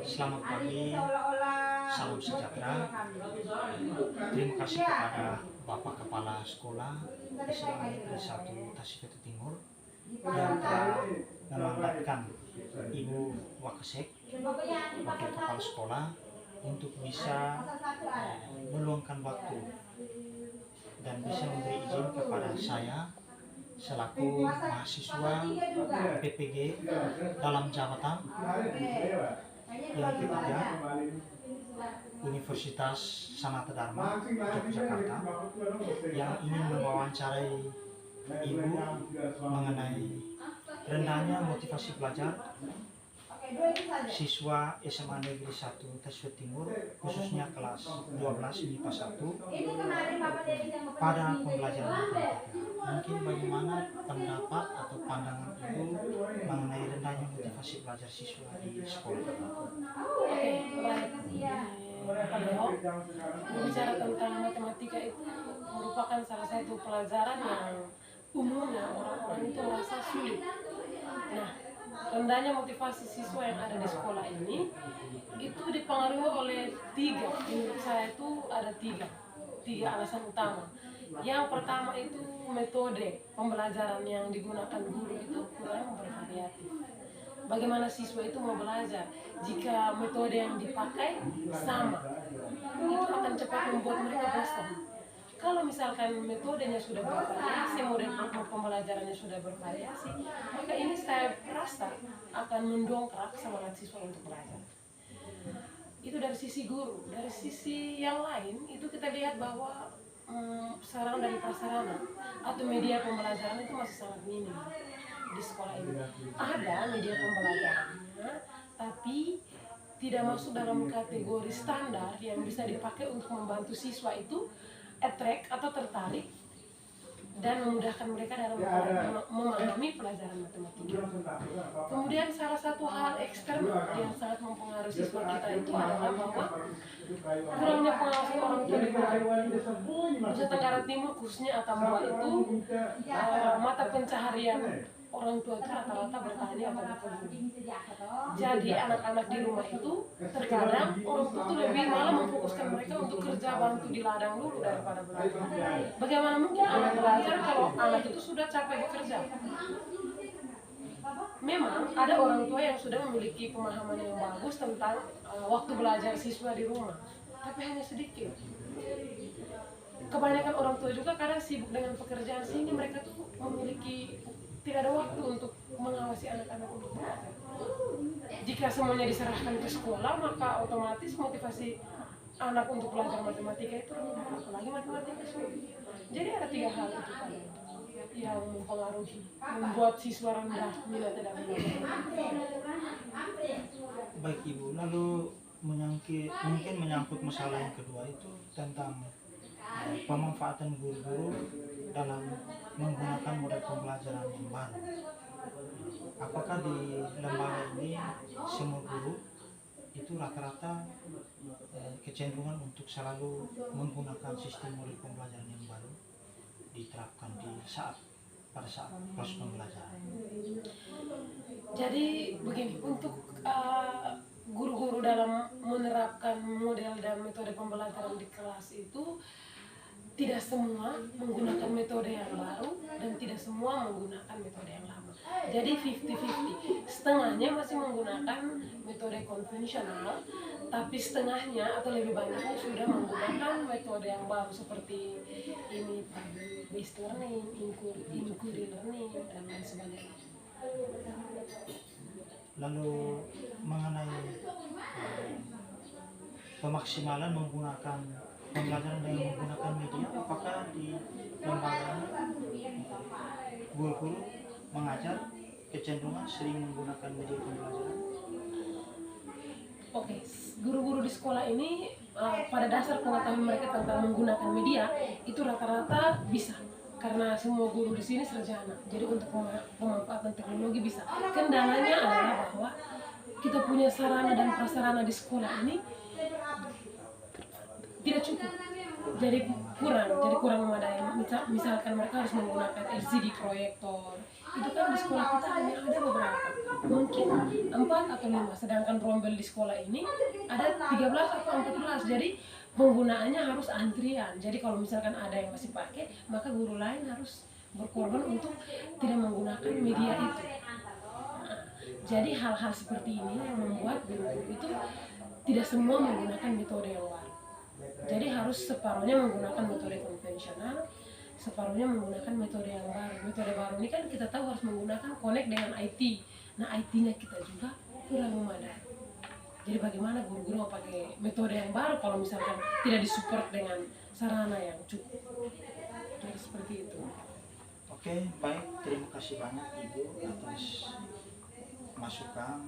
Selamat pagi, salam sejahtera. Terima kasih kepada Bapak Kepala Sekolah SMA Negeri 1 Tasik Timur yang telah memandatkan Ibu Wakasek, Wakil Kepala Sekolah, untuk bisa meluangkan waktu dan bisa memberi izin kepada saya selaku mahasiswa PPG dalam jabatan yang ketiga Universitas Sanata Dharma Yogyakarta yang ingin mewawancarai Ibu mengenai rendahnya motivasi belajar siswa SMA Negeri 1 Tasik Timur, khususnya kelas 12 MIPA 1 pada pembelajaran matematika. Mungkin bagaimana pendapat atau pandangan Ibu mengenai rendahnya motivasi belajar siswa di sekolah? Oke, baik. Pak Leo, berbicara tentang matematika itu merupakan salah satu pelajaran yang umumnya orang-orang itu merasa sulit. Nah, rendahnya motivasi siswa yang ada di sekolah ini itu dipengaruhi oleh menurut saya itu ada tiga alasan utama. Yang pertama itu metode pembelajaran yang digunakan guru itu kurang bervariatif. Bagaimana siswa itu mau belajar jika metode yang dipakai sama, itu akan cepat membuat mereka bosan. Kalau misalkan metodenya sudah bervariasi, model pembelajarannya sudah bervariasi, maka ini saya rasa akan mendongkrak semangat siswa untuk belajar. Itu dari sisi guru. Dari sisi yang lain, itu kita lihat bahwa sarana dan prasarana atau media pembelajaran itu masih sangat minim di sekolah ini. Ada media pembelajarannya, tapi tidak masuk dalam kategori standar yang bisa dipakai untuk membantu siswa itu attract atau tertarik dan memudahkan mereka dalam memahami pelajaran matematika. Kemudian salah satu hal eksternal yang sangat mempengaruhi siswa kita itu adalah bahwa kurangnya pengawasan orang tua di Nusa Tenggara Timur, khususnya Atamoa itu mata pencaharian orang tua itu rata-rata bertani atau berkebun. Jadi anak-anak di rumah itu terkadang orang tua itu lebih malah memfokuskan mereka untuk kerja bantu di ladang dulu daripada belajar. Bagaimana mungkin anak belajar kalau anak itu sudah capek bekerja? Memang ada orang tua yang sudah memiliki pemahaman yang bagus tentang waktu belajar siswa di rumah, tapi hanya sedikit. Kebanyakan orang tua juga kadang sibuk dengan pekerjaan sehingga mereka tuh tidak ada waktu untuk mengawasi anak-anak untuk belajar. Jika semuanya diserahkan ke sekolah, maka otomatis motivasi anak untuk belajar matematika itu rendah, apalagi matematika sulit. Jadi ada 3 hal itu yang mempengaruhi, membuat siswa rendah minat dalam belajar. Baik Ibu, lalu mungkin menyangkut masalah yang kedua itu tentang pemanfaatan guru-guru dalam menggunakan model pembelajaran yang baru. Apakah di lembaga ini semua guru itu rata-rata kecenderungan untuk selalu menggunakan sistem model pembelajaran yang baru diterapkan pada saat proses pembelajaran? Jadi begini, untuk guru-guru dalam menerapkan model dan metode pembelajaran di kelas itu tidak semua menggunakan metode yang baru dan tidak semua menggunakan metode yang lama. Jadi 50-50, setengahnya masih menggunakan metode konvensional, tapi setengahnya atau lebih banyaknya sudah menggunakan metode yang baru seperti ini, based learning, inquiry learning, dan lain sebagainya. Lalu mengenai pemaksimalan menggunakan pembelajaran dengan menggunakan media, apakah di lembaga guru-guru mengajar kecenderungan sering menggunakan media pembelajaran? Oke, guru-guru di sekolah ini pada dasar pengetahuan mereka tentang menggunakan media itu rata-rata bisa, karena semua guru di sini sarjana. Jadi untuk pemanfaatan teknologi bisa. Kendalanya adalah bahwa kita punya sarana dan prasarana di sekolah ini tidak cukup, jadi kurang memadai. Misalkan mereka harus menggunakan LCD proyektor, itu kan di sekolah kita hanya ada beberapa. mungkin 4 atau 5, sedangkan rombel di sekolah ini ada 13 atau 14. Jadi penggunaannya harus antrian. Jadi kalau misalkan ada yang masih pakai, maka guru lain harus berkorban untuk tidak menggunakan media itu. Nah, jadi hal-hal seperti ini yang membuat guru-guru itu tidak semua menggunakan metode yang baru. Jadi harus separuhnya menggunakan metode konvensional, separuhnya menggunakan metode yang baru. Metode baru ini kan kita tahu harus menggunakan connect dengan IT. Nah, IT-nya kita juga kurang memadai. Jadi bagaimana guru-guru mau pakai metode yang baru kalau misalkan tidak disupport dengan sarana yang cukup. Jadi seperti itu. Oke, baik. Terima kasih banyak Ibu atas masukan,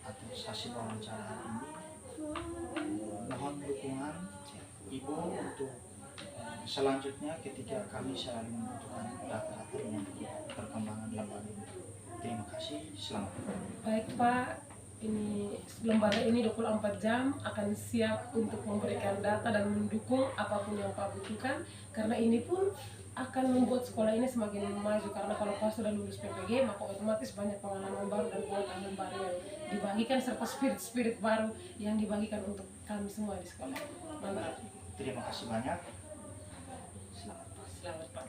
atas hasil wawancara ini. Mohon dukungan Ibu untuk selanjutnya ketika kami selalu membutuhkan data-data untuk perkembangan lembaga ini. Terima kasih, selamat. Baik Pak, ini lembaga ini 24 jam akan siap untuk memberikan data dan mendukung apapun yang Pak butuhkan, karena ini pun akan membuat sekolah ini semakin maju, karena kalau Pak sudah lulus PPG maka otomatis banyak pengalaman baru dan pengalaman baru yang dibagikan serta spirit baru yang dibagikan untuk kami semua di sekolah. Mantap. Terima kasih banyak. Selamat Pak.